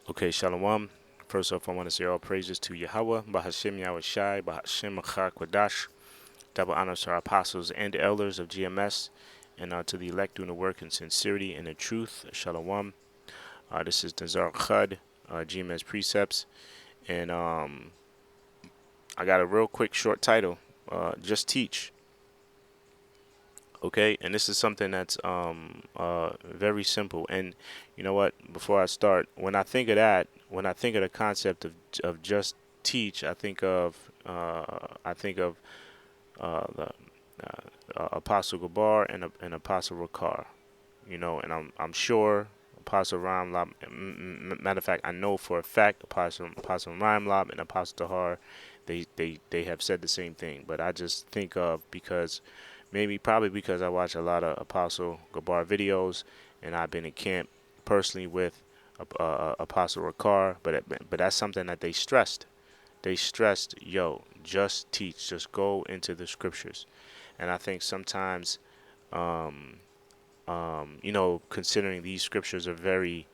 Okay, shalawam. First off, I want to say all praises to Yahawah, bahasham Yahawashi, bahasham Kwadash. Double honors to our apostles and elders of GMS, and to the elect doing the work in sincerity and in truth. Shalawam. This is Nazar Khud, GMS Precepts, and I got a real quick short title. Just teach. Okay, and this is something that's very simple. And you know what? Before I start, when I think of that, when I think of the concept of just teach, I think of the Apostle Gabar and Apostle Rakar. You know, and I'm sure Apostle Ramlab. Matter of fact, I know for a fact Apostle Ramlab and Apostle Tahar, they have said the same thing. But I just think of because maybe probably because I watch a lot of Apostle Gabar videos, and I've been in camp personally with Apostle Rakar. But that's something that they stressed. They stressed, yo, just teach, just go into the scriptures. And I think sometimes, um, considering these scriptures are very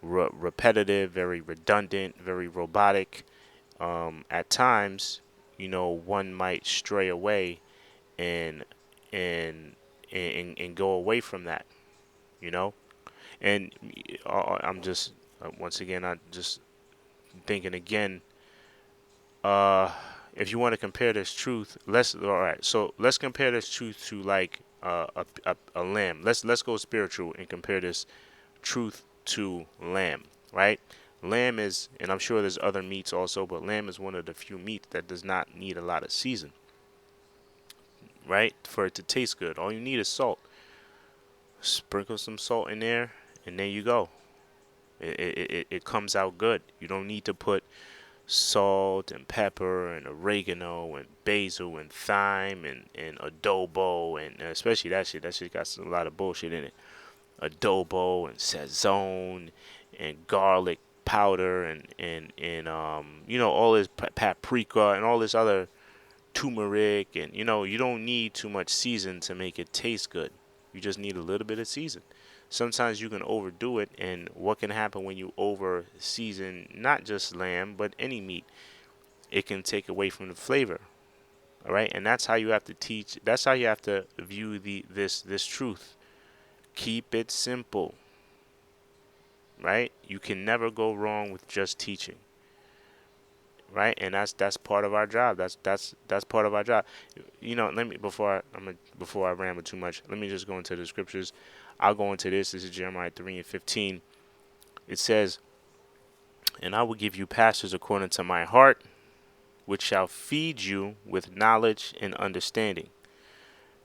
repetitive, very redundant, very robotic, at times, one might stray away and and and go away from that, you know. And I'm just once again, I just thinking again. Uh, if you want to compare this truth, let's all right. So let's compare this truth to like a lamb. Let's go spiritual and compare this truth to lamb, right? Lamb is, and I'm sure there's other meats also, but lamb is one of the few meats that does not need a lot of season, right? For it to taste good, all you need is salt. Sprinkle some salt in there, and there you go. It comes out good. You don't need to put salt and pepper and oregano and basil and thyme and adobo and especially that shit got a lot of bullshit in it. Adobo and sazon and garlic powder and all this paprika and all this other turmeric, and you don't need too much season to make it taste good. You just need a little bit of season. Sometimes you can overdo it, and what can happen when you over season not just lamb but any meat? It can take away from the flavor. All right, and that's how you have to teach. That's how you have to view this truth. Keep it simple, right? You can never go wrong with just teaching, right? And that's part of our job. That's part of our job. Let me before I ramble too much. Let me just go into the scriptures. I'll go into this. This is Jeremiah 3:15. It says, "And I will give you pastors according to my heart, which shall feed you with knowledge and understanding."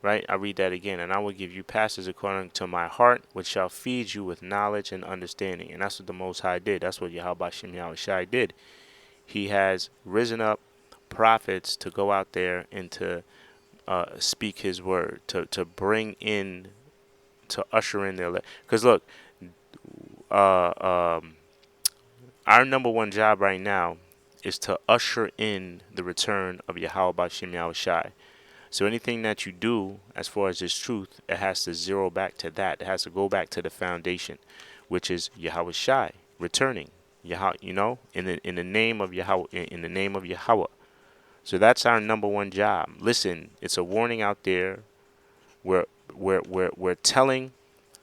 Right? I read that again. "And I will give you pastors according to my heart, which shall feed you with knowledge and understanding." And that's what the Most High did. That's what Yahawashi did. He has risen up prophets to go out there and to speak His word, to bring in, to usher in their. Because look, uh, um, our number one job right now is to usher in the return of Yahawashi. So anything that you do as far as this truth, it has to zero back to that. It has to go back to the foundation, which is Yahawashi returning. In the name of Yahweh, in the name of Yahawah. So that's our number one job. Listen, it's a warning out there. We're telling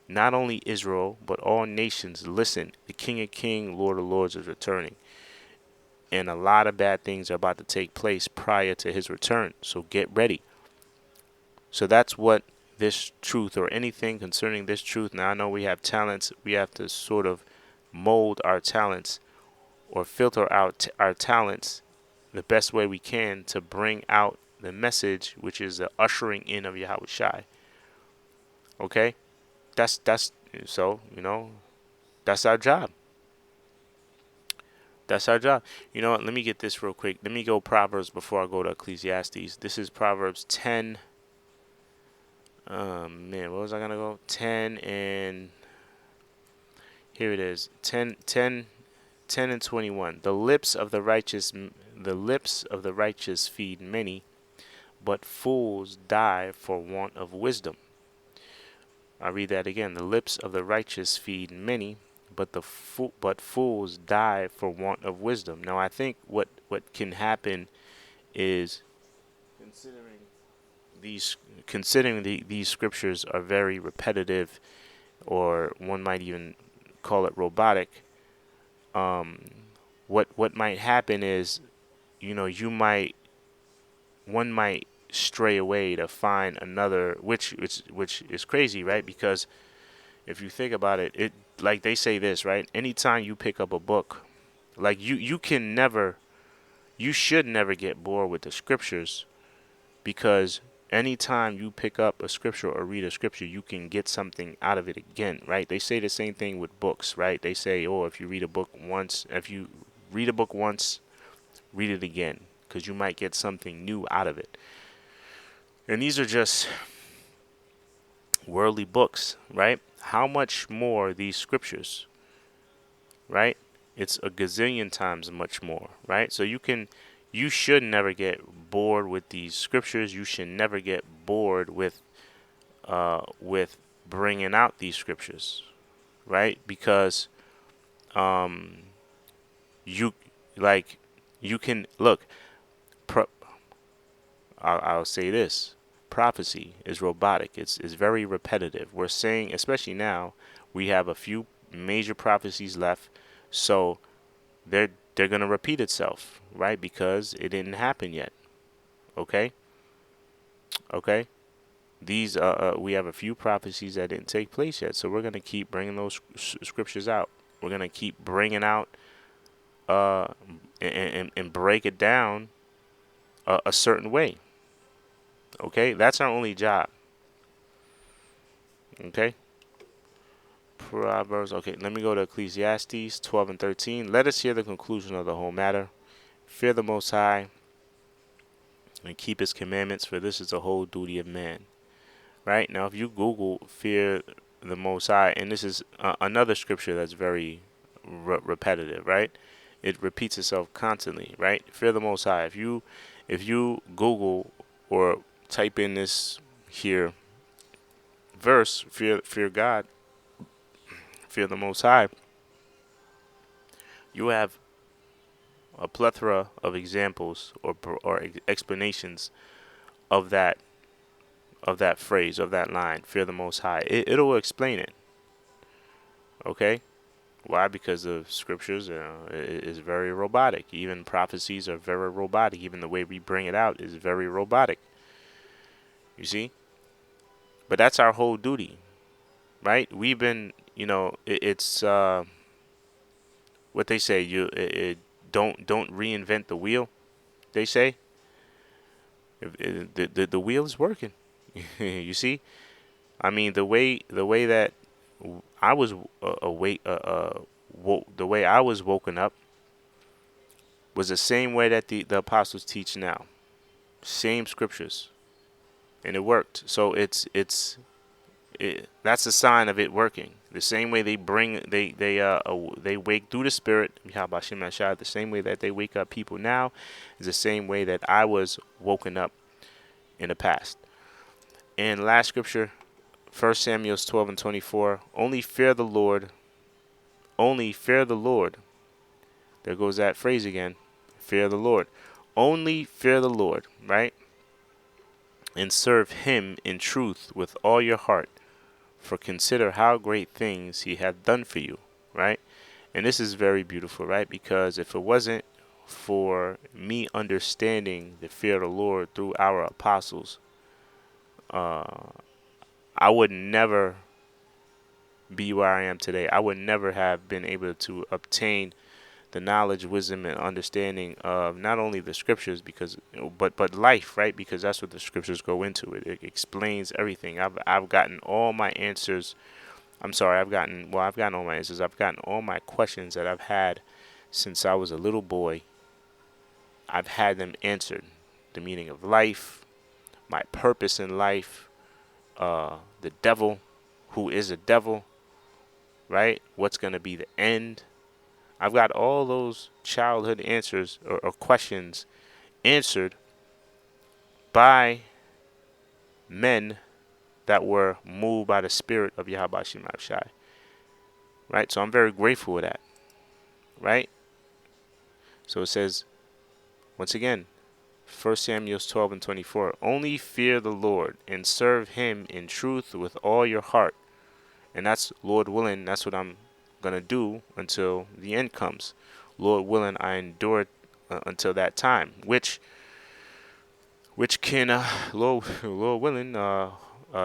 not only Israel but all nations. Listen, the King of Kings, Lord of Lords is returning, and a lot of bad things are about to take place prior to His return. So get ready. So that's what this truth, or anything concerning this truth. Now I know we have talents. We have to sort of mold our talents or filter out our talents the best way we can to bring out the message, which is the ushering in of Yahawashi. Okay, that's so that's our job. That's our job. You know what? Let me get this real quick. Let me go Proverbs before I go to Ecclesiastes. This is Proverbs 10. Man, what was I gonna go? 10 and here it is. 10 and 21. The lips of the righteous feed many, but fools die for want of wisdom. I read that again. The lips of the righteous feed many, but fools die for want of wisdom. Now I think what can happen is, considering these scriptures are very repetitive, or one might even call it robotic. um what might happen is, you might one might stray away to find another, which is crazy, right? Because if you think about it, like they say this, right? Anytime you pick up a book, like you should never get bored with the scriptures, because anytime you pick up a scripture or read a scripture, you can get something out of it again, right? They say the same thing with books, right? They say, oh, if you read a book once, read it again, because you might get something new out of it. And these are just worldly books, right? How much more these scriptures, right? It's a gazillion times much more, right? So you should never get bored with these scriptures. You should never get bored with bringing out these scriptures, right? Because um, you like you can look. Pro, I'll say this: prophecy is robotic. It's very repetitive. We're saying, especially now, we have a few major prophecies left, so they're gonna repeat itself, right? Because it didn't happen yet. Okay, okay. These we have a few prophecies that didn't take place yet, so we're gonna keep bringing those scriptures out. We're gonna keep bringing out uh and break it down a certain way. Okay, that's our only job. Okay. Proverbs. Okay, let me go to Ecclesiastes 12 and 13. Let us hear the conclusion of the whole matter. Fear the Most High and keep His commandments, for this is the whole duty of man. Right? Now, if you Google fear the Most High, and this is another scripture that's very repetitive, right? It repeats itself constantly, right? Fear the Most High. If you Google or type in this here verse, fear God, fear the Most High, you have a plethora of examples or explanations of that phrase, of that line, fear the Most High. It'll explain it. Okay, why? Because the scriptures is very robotic. Even prophecies are very robotic. Even the way we bring it out is very robotic. You see, but that's our whole duty, right? We've been, it's what they say. Don't reinvent the wheel. They say the wheel is working. You see, I mean the way that I was awake, the way I was woken up was the same way that the apostles teach now. Same scriptures, and it worked. So that's a sign of it working. The same way they wake through the Spirit, Yahawashi, the same way that they wake up people now is the same way that I was woken up in the past. And last scripture, 1 Samuel 12 and 24. Only fear the Lord. Only fear the Lord. There goes that phrase again. Fear the Lord. Only fear the Lord, right? And serve Him in truth with all your heart. For consider how great things He hath done for you, right? And this is very beautiful, right? Because if it wasn't for me understanding the fear of the Lord through our apostles, I would never be where I am today. I would never have been able to obtain the knowledge, wisdom, and understanding of not only the scriptures, but life, right? Because that's what the scriptures go into. It explains everything. I've gotten all my answers. I've gotten all my answers. I've gotten all my questions that I've had since I was a little boy. I've had them answered. The meaning of life, my purpose in life, the devil, who is a devil, right? What's going to be the end? I've got all those childhood answers or questions answered by men that were moved by the spirit of Yahawashi. right? So I'm very grateful with that, right? So it says, once again, 1 Samuel 12 and 24, only fear the Lord and serve him in truth with all your heart. And that's, Lord willing, that's what I'm going to do until the end comes. Lord willing, I endure it until that time, which can, Lord willing,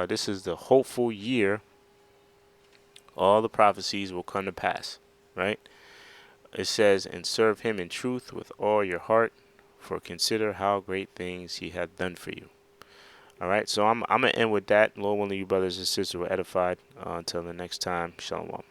this is the hopeful year. All the prophecies will come to pass, right? It says, and serve him in truth with all your heart, for consider how great things he hath done for you. All right, so I'm going to end with that. Lord willing, you brothers and sisters were edified. Until the next time, shalom.